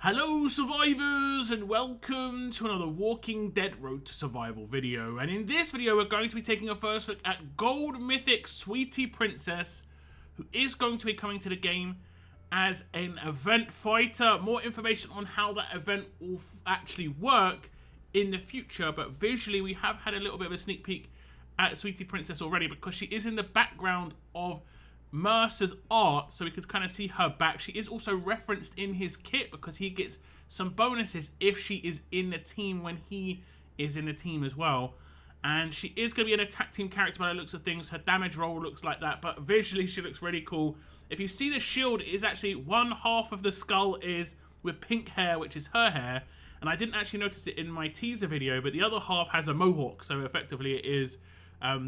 Hello survivors and welcome to another Walking Dead Road to Survival video, and in this video we're going to be taking a first look at Gold Mythic Sweetie Princess, who is going to be coming to the game as an event fighter. More information on how that event will actually work in the future, but visually we have had a little bit of a sneak peek at Sweetie Princess already because she is in the background of Mercer's art, so we could kind of see her back. She is also referenced in his kit because he gets some bonuses if she is in the team when he is in the team as well. And she is going to be an attack team character by the looks of things. Her damage roll looks like that, but visually she looks really cool. If you see the shield, it is actually one half of the skull is with pink hair, which is her hair, and I didn't actually notice it in my teaser video, but the other half has a mohawk, so effectively it is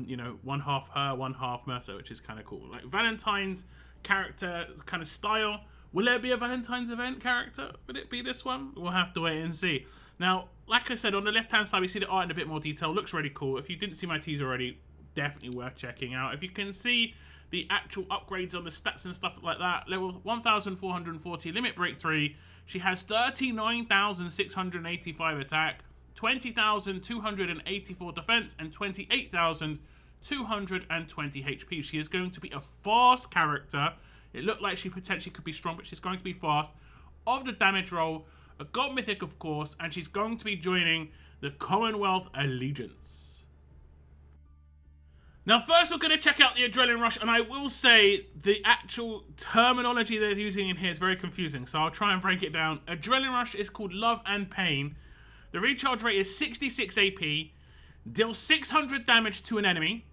you know, one half her, one half Mercer, which is kind of cool. Like Valentine's character kind of style. Will there be a Valentine's event character? Would it be this one? We'll have to wait and see. Now, like I said, on the left-hand side, we see the art in a bit more detail. Looks really cool. If you didn't see my teaser already, definitely worth checking out. If you can see the actual upgrades on the stats and stuff like that, level 1,440, limit break 3. She has 39,685 attack, 20,284 defense, and 28,220 HP. She is going to be a fast character. It looked like she potentially could be strong, but she's going to be fast. Of the damage roll, a Gold Mythic, of course, and she's going to be joining the Commonwealth Allegiance. Now, first we're going to check out the Adrenaline Rush, and I will say the actual terminology they're using in here is very confusing, so I'll try and break it down. Adrenaline Rush is called Love and Pain. The recharge rate is 66 AP, deal 600 damage to an enemy.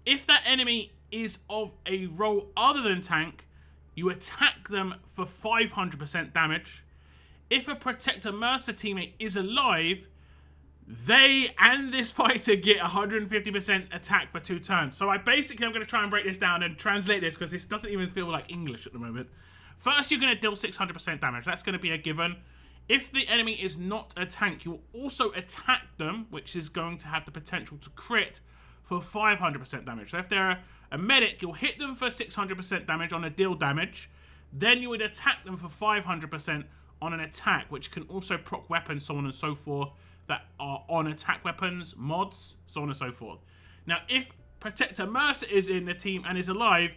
If that enemy is of a role other than tank, you attack them for 500% damage. If a Protector Mercer teammate is alive, they and this fighter get 150% attack for 2 turns. So I'm going to try and break this down and translate this because this doesn't even feel like English at the moment. First, you're going to deal 600% damage. That's going to be a given. If the enemy is not a tank, you will also attack them, which is going to have the potential to crit for 500% damage. So if they're a medic, you'll hit them for 600% damage on a deal damage. Then you would attack them for 500% on an attack, which can also proc weapons, so on and so forth, that are on attack weapons, mods, so on and so forth. Now, if Protector Mercer is in the team and is alive,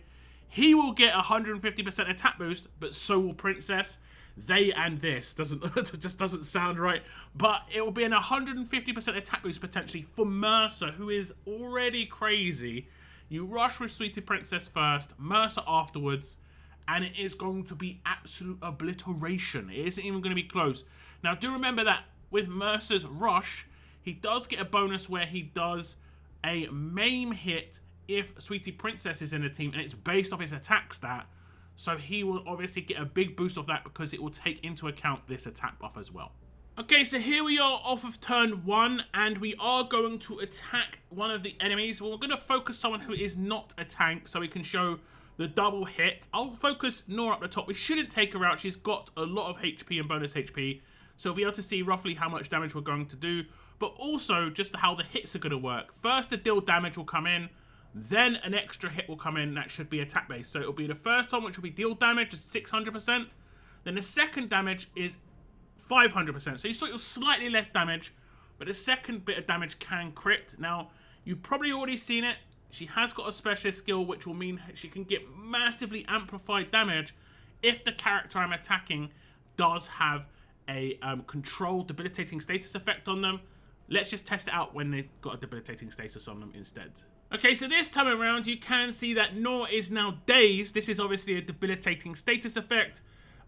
he will get 150% attack boost, but so will Princess. They and this just doesn't sound right, but it will be an 150% attack boost potentially for Mercer, who is already crazy. You rush with Sweetie Princess first, Mercer afterwards, and it is going to be absolute obliteration. It isn't even going to be close. Now, do remember that with Mercer's rush, he does get a bonus where he does a maim hit if Sweetie Princess is in the team, and it's based off his attack stat. So he will obviously get a big boost of that because it will take into account this attack buff as well. Okay, so here we are off of turn 1, and we are going to attack one of the enemies. Well, we're going to focus someone who is not a tank so we can show the double hit. I'll focus Nora up the top. We shouldn't take her out. She's got a lot of HP and bonus HP, so we'll be able to see roughly how much damage we're going to do, but also just how the hits are going to work. First, the deal damage will come in. Then an extra hit will come in that should be attack based. So it'll be the first one, which will be deal damage, is 600%. Then the second damage is 500%. So you saw it was slightly less damage, but the second bit of damage can crit. Now, you've probably already seen it. She has got a specialist skill, which will mean she can get massively amplified damage if the character I'm attacking does have a controlled debilitating status effect on them. Let's just test it out when they've got a debilitating status on them instead. Okay, so this time around, you can see that Nora is now dazed. This is obviously a debilitating status effect.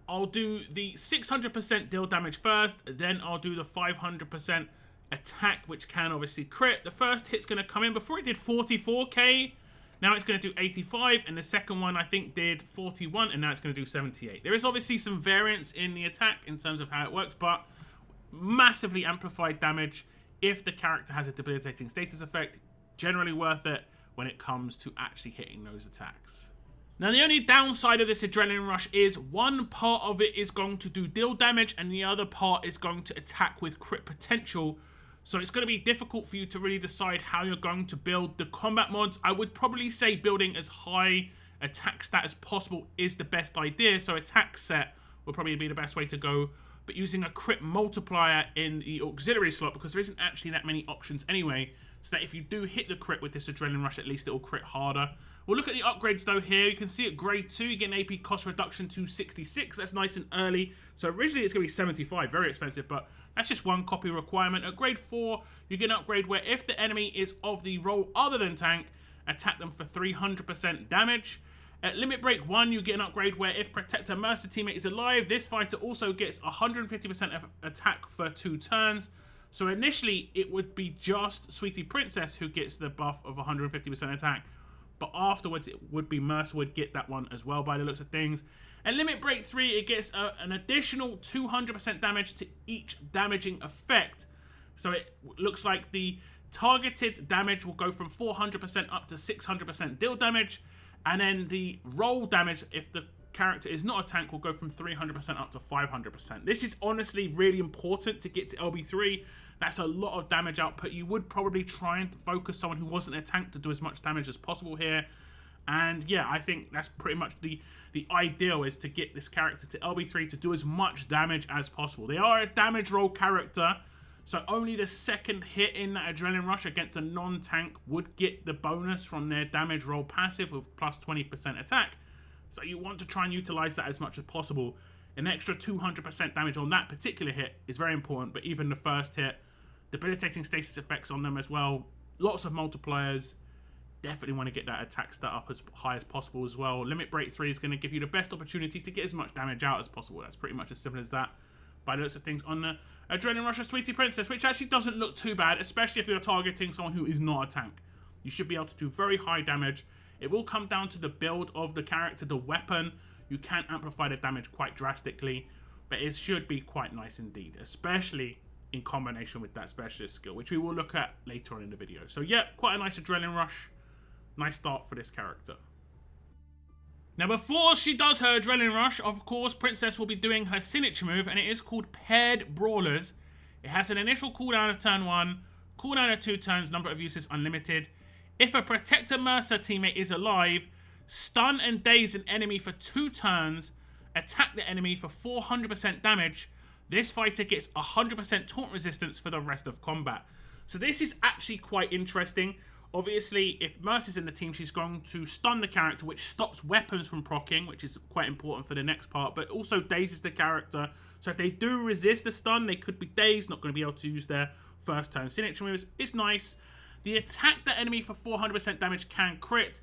I'll do the 600% deal damage first, then I'll do the 500% attack, which can obviously crit. The first hit's going to come in. Before it did 44k, now it's going to do 85, and the second one, I think, did 41, and now it's going to do 78. There is obviously some variance in the attack in terms of how it works, but massively amplified damage if the character has a debilitating status effect. Generally worth it when it comes to actually hitting those attacks. Now, the only downside of this Adrenaline Rush is one part of it is going to do deal damage and the other part is going to attack with crit potential. So it's going to be difficult for you to really decide how you're going to build the combat mods. I would probably say building as high attack stat as possible is the best idea. So attack set will probably be the best way to go. but using a crit multiplier in the auxiliary slot, because there isn't actually that many options anyway, so that if you do hit the crit with this Adrenaline Rush, at least it will crit harder. We'll look at the upgrades though here. You can see at grade 2, you get an AP cost reduction to 66. That's nice and early. So originally it's going to be 75, very expensive, but that's just one copy requirement. At grade 4, you get an upgrade where if the enemy is of the role other than tank, attack them for 300% damage. At Limit Break 1, you get an upgrade where if Protector Mercer teammate is alive, this fighter also gets 150% attack for 2 turns. So initially, it would be just Sweetie Princess who gets the buff of 150% attack. But afterwards, it would be Mercer would get that one as well by the looks of things. At Limit Break 3, it gets an additional 200% damage to each damaging effect. So it looks like the targeted damage will go from 400% up to 600% deal damage. And then the roll damage, if the character is not a tank, will go from 300% up to 500%. This is honestly really important to get to LB3. That's a lot of damage output. You would probably try and focus someone who wasn't a tank to do as much damage as possible here. And yeah, I think that's pretty much the ideal, is to get this character to LB3 to do as much damage as possible. They are a damage roll character, so only the second hit in that Adrenaline Rush against a non-tank would get the bonus from their damage roll passive with plus 20% attack. So you want to try and utilize that as much as possible. An extra 200% damage on that particular hit is very important, but even the first hit, debilitating stasis effects on them as well, lots of multipliers. Definitely want to get that attack stat up as high as possible as well. Limit Break 3 is going to give you the best opportunity to get as much damage out as possible. That's pretty much as simple as that. By the looks of things on the Adrenaline Rush of Sweetie Princess, which actually doesn't look too bad, especially if you're targeting someone who is not a tank. You should be able to do very high damage. It will come down to the build of the character, the weapon. You can amplify the damage quite drastically, but it should be quite nice indeed, especially in combination with that specialist skill, which we will look at later on in the video. So yeah, quite a nice Adrenaline Rush. Nice start for this character. Now, before she does her Adrenaline Rush, of course, Princess will be doing her signature move, and it is called Paired Brawlers. It has an initial cooldown of turn 1, cooldown of 2 turns, number of uses unlimited. If a Protector Mercer teammate is alive, stun and daze an enemy for 2 turns, attack the enemy for 400% damage. This fighter gets 100% taunt resistance for the rest of combat. So this is actually quite interesting. Obviously, if Mercy's in the team, she's going to stun the character, which stops weapons from proccing, which is quite important for the next part, but also dazes the character. So if they do resist the stun, they could be dazed, not going to be able to use their first turn signature moves. It's nice. The attack the enemy for 400% damage can crit.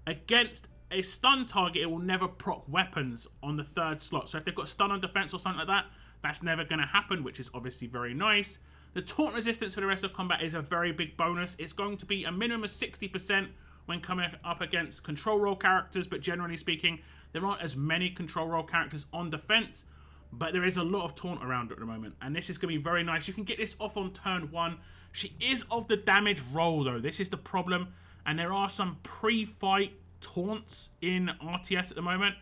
Against a stun target, it will never proc weapons on the 3rd slot. So if they've got stun on defense or something like that, that's never going to happen, which is obviously very nice. The taunt resistance for the rest of combat is a very big bonus. It's going to be a minimum of 60% when coming up against control role characters, but generally speaking, there aren't as many control role characters on defense, but there is a lot of taunt around at the moment, and this is going to be very nice. You can get this off on turn 1. She is of the damage roll, though. This is the problem, and there are some pre-fight taunts in RTS at the moment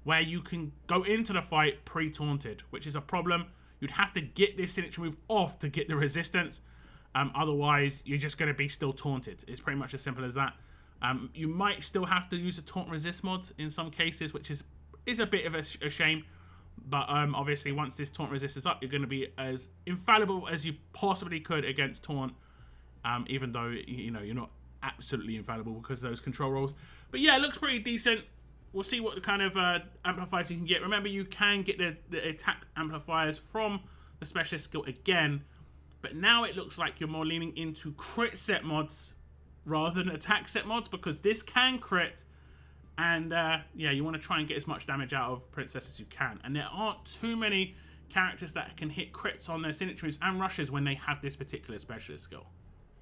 where you can go into the fight pre-taunted, which is a problem. You'd have to get this signature move off to get the resistance. Otherwise, you're just going to be still taunted. It's pretty much as simple as that. You might still have to use a taunt resist mod in some cases, which is a bit of a shame. But obviously, once this taunt resist is up, you're going to be as infallible as you possibly could against taunt. Even though, you know, you're not absolutely infallible because of those control rolls. But yeah, it looks pretty decent. We'll see what kind of amplifiers you can get. Remember, you can get the attack amplifiers from the specialist skill again. But now it looks like you're more leaning into crit set mods rather than attack set mods, because this can crit. And yeah, you want to try and get as much damage out of Princess as you can. And there aren't too many characters that can hit crits on their signature moves and rushes when they have this particular specialist skill.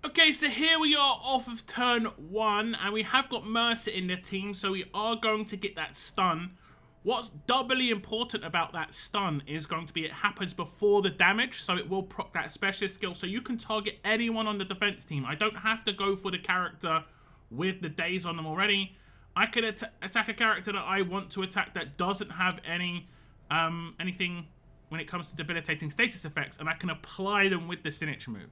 Okay, so here we are off of turn 1, and we have got Mercer in the team, so we are going to get that stun. What's doubly important about that stun is going to be it happens before the damage, so it will proc that specialist skill, so you can target anyone on the defense team. I don't have to go for the character with the daze on them already. I could attack a character that I want to attack that doesn't have any anything when it comes to debilitating status effects, and I can apply them with the signature move.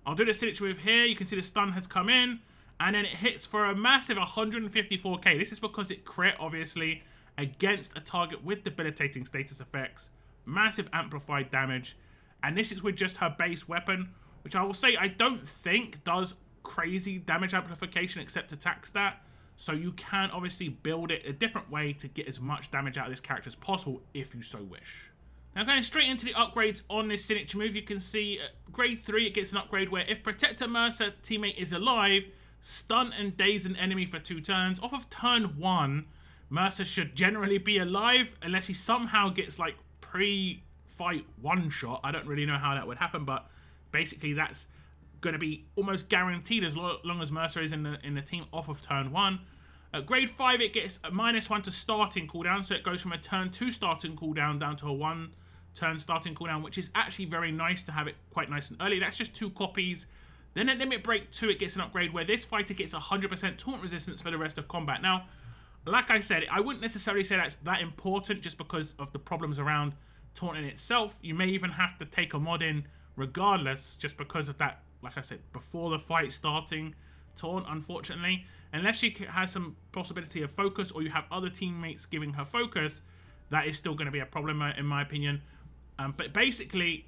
I'll do the signature move here. You can see the stun has come in, and then it hits for a massive 154k. This is because it crit, obviously, against a target with debilitating status effects. massive amplified damage. And this is with just her base weapon, which I will say I don't think does crazy damage amplification except attack stat. So you can obviously build it a different way to get as much damage out of this character as possible if you so wish. Now going straight into the upgrades on this signature move, you can see grade 3 it gets an upgrade where if Protector Mercer teammate is alive, stun and daze an enemy for 2 turns. Off of turn 1, Mercer should generally be alive unless he somehow gets like pre-fight one shot. I don't really know how that would happen, but basically that's going to be almost guaranteed as long as Mercer is in the team off of turn 1. Grade 5 it gets a -1 to starting cooldown, so it goes from a turn 2 starting cooldown down to a 1 turn starting cooldown, which is actually very nice to have it quite nice and early. That's just 2 copies. Then at Limit Break 2 it gets an upgrade where this fighter gets 100% taunt resistance for the rest of combat. Now, like I said, I wouldn't necessarily say that's that important just because of the problems around taunting itself. You may even have to take a mod in regardless just because of that, like I said, before the fight starting taunt, unfortunately. Unless she has some possibility of focus or you have other teammates giving her focus, that is still going to be a problem in my opinion. But basically,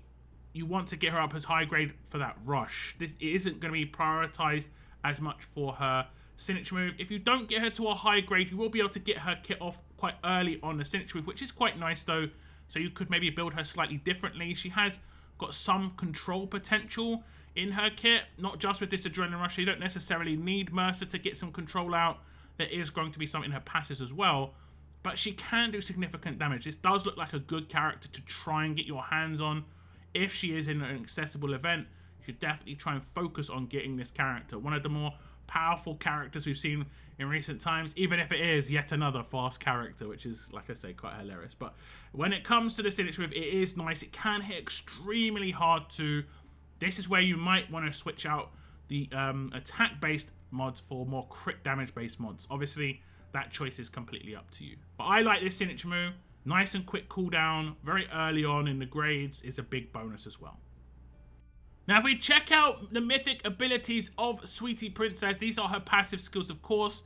you want to get her up as high grade for that rush. This isn't going to be prioritized as much for her signature move. If you don't get her to a high grade, you will be able to get her kit off quite early on the signature move, which is quite nice though. So you could maybe build her slightly differently. She has got some control potential in her kit, not just with this Adrenaline Rush. You don't necessarily need Mercer to get some control out. There is going to be some in her passives as well, but she can do significant damage. This does look like a good character to try and get your hands on. If she is in an accessible event, you should definitely try and focus on getting this character. One of the more powerful characters we've seen in recent times, even if it is yet another fast character, which is, like I say, quite hilarious. But when it comes to the signature move, it is nice. It can hit extremely hard too. This is where you might want to switch out the attack-based mods for more crit damage-based mods. Obviously, that choice is completely up to you. But I like this signature move. Nice and quick cooldown, very early on in the grades is a big bonus as well. Now, if we check out the mythic abilities of Sweetie Princess, these are her passive skills, of course.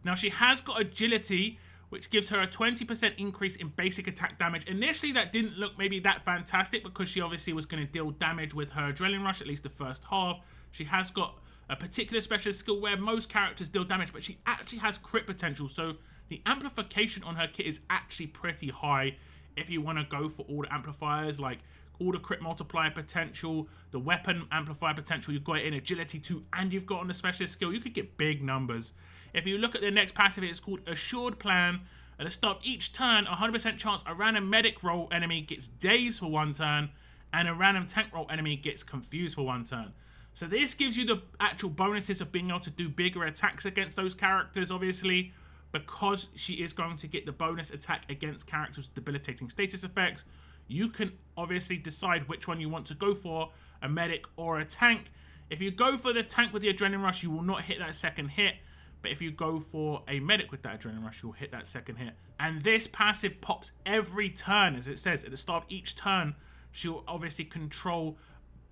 Now, she has got agility, which gives her a 20% increase in basic attack damage. Initially, that didn't look maybe that fantastic because she obviously was going to deal damage with her Adrenaline Rush, at least the first half. She has got a particular special skill where most characters deal damage, but she actually has crit potential. So the amplification on her kit is actually pretty high if you want to go for all the amplifiers, like all the crit multiplier potential, the weapon amplifier potential, you've got it in agility too, and you've got on the specialist skill. You could get big numbers. If you look at the next passive, it's called Assured Plan. At the start of each turn, 100% chance a random medic roll enemy gets dazed for 1 turn, and a random tank roll enemy gets confused for 1 turn. So this gives you the actual bonuses of being able to do bigger attacks against those characters, obviously, because she is going to get the bonus attack against characters with debilitating status effects. You can obviously decide which one you want to go for, a medic or a tank. If you go for the tank with the Adrenaline Rush, you will not hit that second hit. But if you go for a medic with that Adrenaline Rush, you'll hit that second hit. And this passive pops every turn, as it says. At the start of each turn, she'll obviously control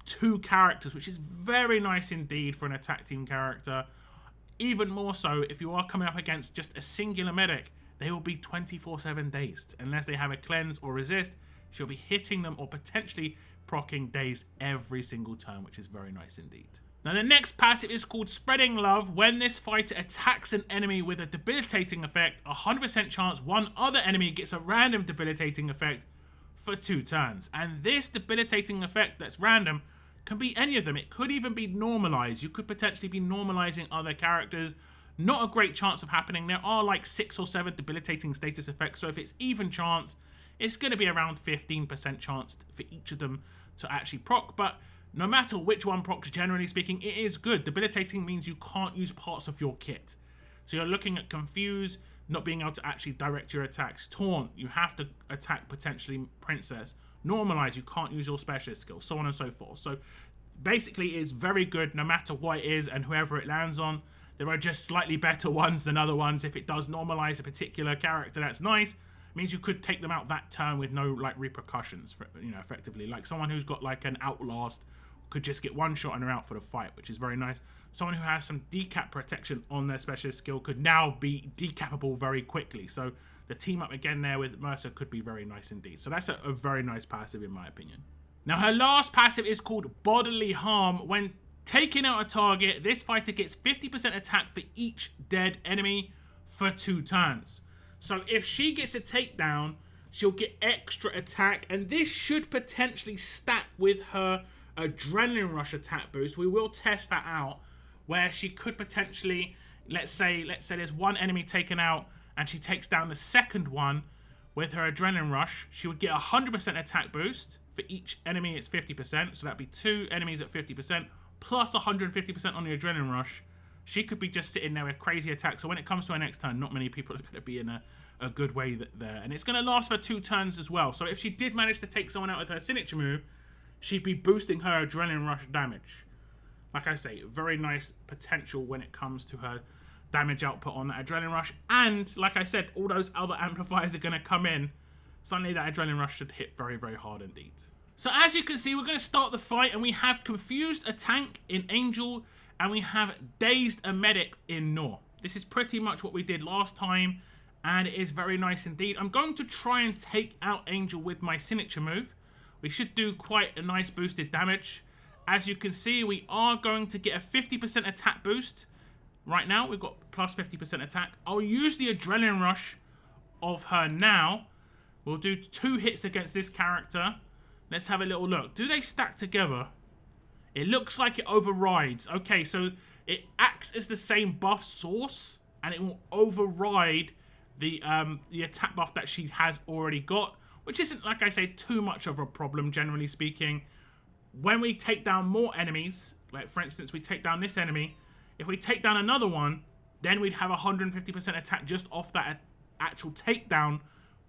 2 characters, which is very nice indeed for an attack team character. Even more so, if you are coming up against just a singular medic, they will be 24/7 dazed. Unless they have a cleanse or resist, she'll be hitting them or potentially proccing daze every single turn, which is very nice indeed. Now, the next passive is called Spreading Love. When this fighter attacks an enemy with a debilitating effect, 100% chance one other enemy gets a random debilitating effect for 2 turns. And this debilitating effect that's random can be any of them. It could even be normalized. You could potentially be normalizing other characters. Not a great chance of happening. There are like 6 or 7 debilitating status effects. So if it's even chance, it's going to be around 15% chance for each of them to actually proc. But no matter which one procs, generally speaking, it is good. Debilitating means you can't use parts of your kit. So you're looking at Confuse, not being able to actually direct your attacks. Taunt, you have to attack potentially Princess. Normalize, you can't use your specialist skill, so on and so forth. So basically it's very good no matter what it is and whoever it lands on. There are just slightly better ones than other ones. If it does normalize a particular character, that's nice. It means you could take them out that turn with no like repercussions, for, you know, effectively. Like someone who's got like an Outlast could just get 1 shot and they're out for the fight, which is very nice. Someone who has some decap protection on their specialist skill could now be decapable very quickly. So the team up again there with Mercer could be very nice indeed. So that's a very nice passive in my opinion. Now her last passive is called Bodily Harm. When taking out a target, this fighter gets 50% attack for each dead enemy for 2 turns. So if she gets a takedown, she'll get extra attack, and this should potentially stack with her Adrenaline Rush attack boost. We will test that out, where she could potentially, let's say there's one enemy taken out and she takes down the second one with her Adrenaline Rush. She would get 100% attack boost. For each enemy, it's 50%, so that'd be 2 enemies at 50%, plus 150% on the Adrenaline Rush. She could be just sitting there with crazy attacks, so when it comes to her next turn, not many people are going to be in a good way there. And it's going to last for 2 turns as well, so if she did manage to take someone out with her signature move, she'd be boosting her Adrenaline Rush damage. Like I say, very nice potential when it comes to her damage output on that Adrenaline Rush. And, like I said, all those other amplifiers are going to come in. Suddenly that Adrenaline Rush should hit very, very hard indeed. So as you can see, we're going to start the fight, and we have Confused a tank in Angel, and we have Dazed a medic in Nor. This is pretty much what we did last time, and it is very nice indeed. I'm going to try and take out Angel with my signature move. We should do quite a nice boosted damage. As you can see, we are going to get a 50% attack boost. Right now, we've got plus 50% attack. I'll use the Adrenaline Rush of her now. We'll do 2 hits against this character. Let's have a little look. Do they stack together? It looks like it overrides. Okay, so it acts as the same buff source, and it will override the attack buff that she has already got, which isn't, like I say, too much of a problem, generally speaking. When we take down more enemies, like for instance, we take down this enemy, if we take down another one, then we'd have 150% attack just off that actual takedown,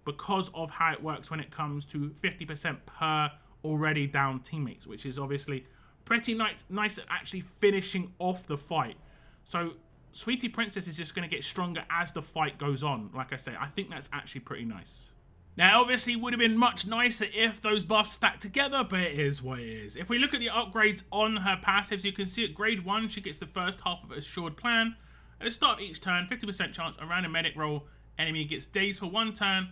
because of how it works when it comes to 50% per already down teammates, which is obviously pretty nice at actually finishing off the fight. So Sweetie Princess is just going to get stronger as the fight goes on. Like I say, I think that's actually pretty nice. Now, obviously, it would have been much nicer if those buffs stacked together, but it is what it is. If we look at the upgrades on her passives, you can see at grade 1, she gets the first half of Assured Plan. At the start of each turn, 50% chance a random medic roll enemy gets dazed for 1 turn,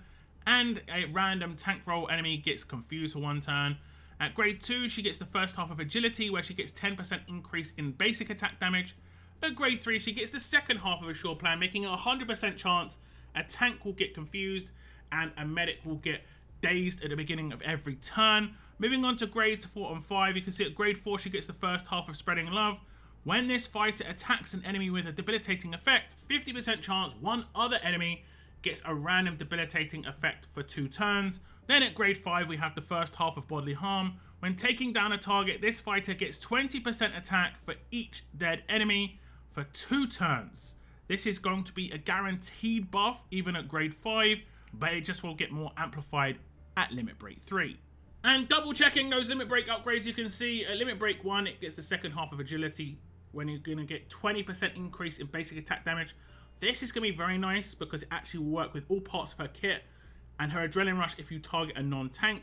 and a random tank roll enemy gets confused for 1 turn. At grade 2, she gets the first half of Agility, where she gets 10% increase in basic attack damage. At grade 3, she gets the second half of Assured Plan, making a 100% chance a tank will get confused and a medic will get dazed at the beginning of every turn. Moving on to grades 4 and 5, you can see at grade 4, she gets the first half of Spreading Love. When this fighter attacks an enemy with a debilitating effect, 50% chance one other enemy gets a random debilitating effect for 2 turns. Then at grade 5, we have the first half of Bodily Harm. When taking down a target, this fighter gets 20% attack for each dead enemy for 2 turns. This is going to be a guaranteed buff, even at grade 5, but it just will get more amplified at Limit Break 3. And double checking those Limit Break upgrades, you can see at Limit Break 1, it gets the second half of Agility, when you're going to get 20% increase in basic attack damage. This is going to be very nice because it actually will work with all parts of her kit, and her Adrenaline Rush if you target a non-tank.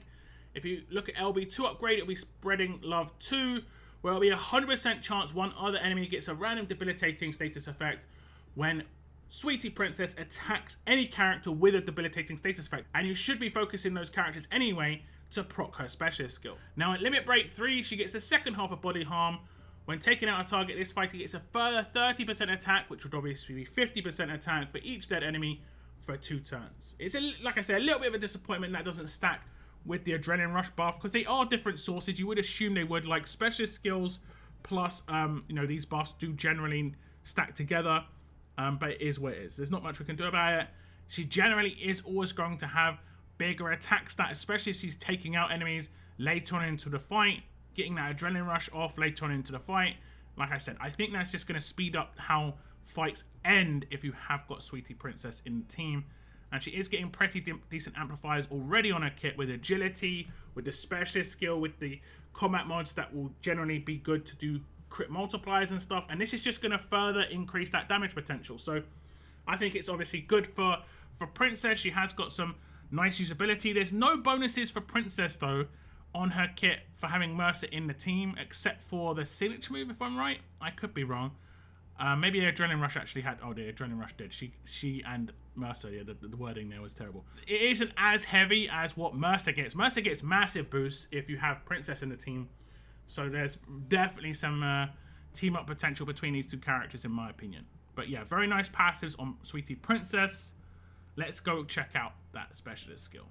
If you look at LB2 upgrade, it'll be Spreading Love 2, where it'll be a 100% chance one other enemy gets a random debilitating status effect when Sweetie Princess attacks any character with a debilitating status effect. And you should be focusing those characters anyway to proc her specialist skill. Now at Limit Break 3, she gets the second half of Body Harm. When taking out a target, this fighter gets a further 30% attack, which would obviously be 50% attack for each dead enemy for 2 turns. It's, like I said, a little bit of a disappointment that doesn't stack with the Adrenaline Rush buff, because they are different sources. You would assume they would, like specialist skills plus, these buffs do generally stack together, but it is what it is. There's not much we can do about it. She generally is always going to have bigger attack stats, especially if she's taking out enemies later on into the fight, getting that Adrenaline Rush off later on into the fight. Like I said, I think that's just going to speed up how fights end if you have got Sweetie Princess in the team. And she is getting pretty decent amplifiers already on her kit with Agility, with the specialist skill, with the combat mods that will generally be good to do crit multipliers and stuff. And this is just going to further increase that damage potential. So I think it's obviously good for Princess. She has got some nice usability. There's no bonuses for Princess though on her kit for having Mercer in the team, except for the signature move, if I'm right. I could be wrong. Maybe Adrenaline Rush actually had... Oh, the Adrenaline Rush did. She and Mercer, yeah, the wording there was terrible. It isn't as heavy as what Mercer gets. Mercer gets massive boosts if you have Princess in the team. So there's definitely some team-up potential between these two characters, in my opinion. But yeah, very nice passives on Sweetie Princess. Let's go check out that specialist skill.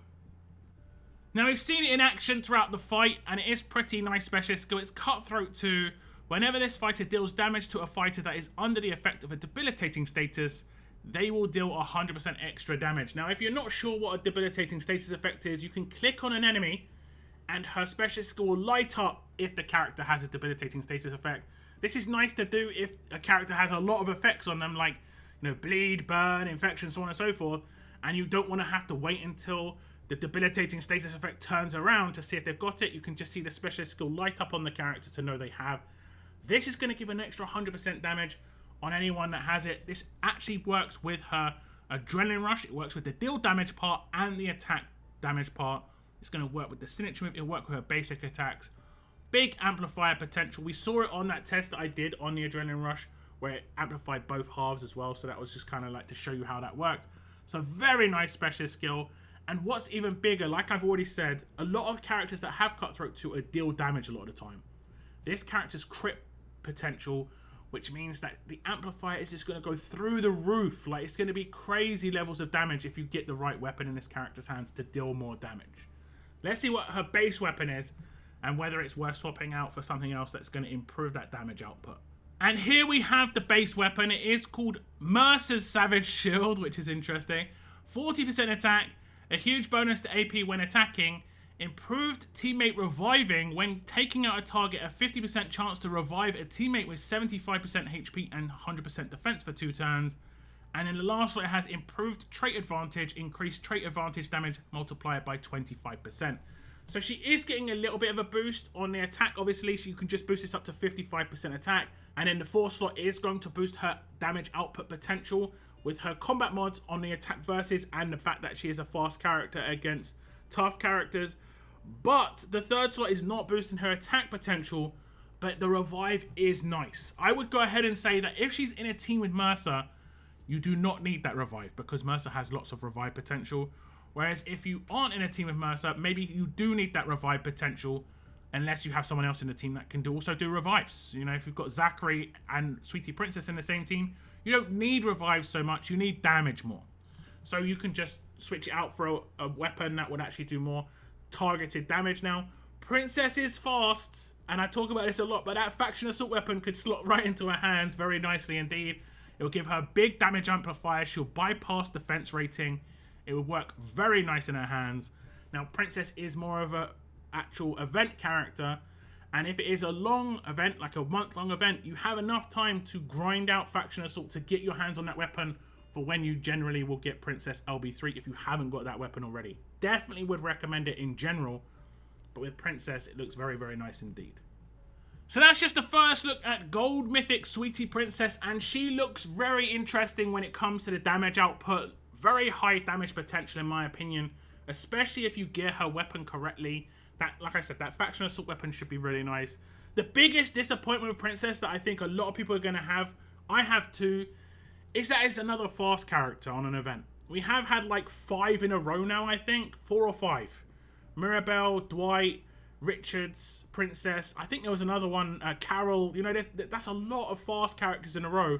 Now, we've seen it in action throughout the fight, and it is pretty nice specialist skill. It's Cutthroat 2. Whenever this fighter deals damage to a fighter that is under the effect of a debilitating status, they will deal 100% extra damage. Now, if you're not sure what a debilitating status effect is, you can click on an enemy, and her specialist skill will light up if the character has a debilitating status effect. This is nice to do if a character has a lot of effects on them, like, you know, bleed, burn, infection, so on and so forth, and you don't want to have to wait until the debilitating status effect turns around to see if they've got it. You can just see the specialist skill light up on the character to know they have. This is going to give an extra 100% damage on anyone that has it. This actually works with her Adrenaline Rush. It works with the deal damage part and the attack damage part. It's going to work with the signature move. It'll work with her basic attacks. Big amplifier potential. We saw it on that test that I did on the Adrenaline Rush, where it amplified both halves as well. So that was just kind of like to show you how that worked. So very nice specialist skill. And what's even bigger, like I've already said, a lot of characters that have Cutthroat 2 deal damage a lot of the time. This character's crit potential, which means that the amplifier is just going to go through the roof. Like, it's going to be crazy levels of damage if you get the right weapon in this character's hands to deal more damage. Let's see what her base weapon is and whether it's worth swapping out for something else that's going to improve that damage output. And here we have the base weapon. It is called Mercer's Savage Shield, which is interesting. 40% attack, a huge bonus to AP when attacking, improved teammate reviving when taking out a target, a 50% chance to revive a teammate with 75% HP and 100% defense for 2 turns. And in the last one, it has improved trait advantage, increased trait advantage damage multiplier by 25%. So she is getting a little bit of a boost on the attack. Obviously, so you can just boost this up to 55% attack. And then the 4 slot is going to boost her damage output potential with her combat mods on the attack versus and the fact that she is a fast character against tough characters. But the 3rd slot is not boosting her attack potential, but the revive is nice. I would go ahead and say that if she's in a team with Mercer, you do not need that revive because Mercer has lots of revive potential. Whereas if you aren't in a team with Mercer, maybe you do need that revive potential unless you have someone else in the team that can also do revives. You know, if you've got Zachary and Sweetie Princess in the same team, you don't need revives so much, you need damage more. So you can just switch it out for a weapon that would actually do more targeted damage. Now, Princess is fast, and I talk about this a lot, but that faction assault weapon could slot right into her hands very nicely indeed. It will give her big damage amplifier. She'll bypass defense rating. It would work very nice in her hands. Now, Princess is more of a actual event character, and if it is a long event, like a month-long event, you have enough time to grind out faction assault to get your hands on that weapon for when you generally will get Princess LB3 if you haven't got that weapon already. Definitely would recommend it in general, but with Princess, it looks very, very nice indeed. So that's just the first look at Gold Mythic Sweetie Princess, and she looks very interesting when it comes to the damage output. Very high damage potential in my opinion, especially if you gear her weapon correctly. That, like I said, that faction assault weapon should be really nice. The biggest disappointment with Princess that I think a lot of people are going to have, I have too, is that it's another fast character on an event. We have had like 5 in a row now, I think. 4 or 5. Mirabelle, Dwight, Richards, Princess. I think there was another one, Carol. You know, that's a lot of fast characters in a row.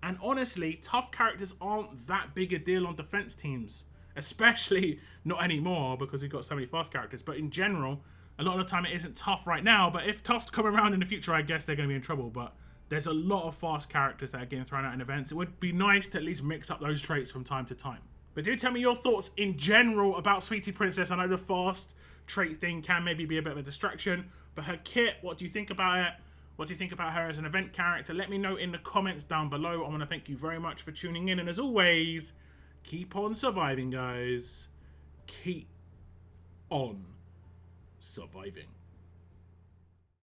And honestly, tough characters aren't that big a deal on defense teams. Especially not anymore because we've got so many fast characters. But in general, a lot of the time it isn't tough right now. But if tough come around in the future, I guess they're going to be in trouble. But there's a lot of fast characters that are getting thrown out in events. It would be nice to at least mix up those traits from time to time. But do tell me your thoughts in general about Sweetie Princess. I know the fast trait thing can maybe be a bit of a distraction. But her kit, what do you think about it? What do you think about her as an event character? Let me know in the comments down below. I want to thank you very much for tuning in. And as always, keep on surviving, guys. Keep on surviving.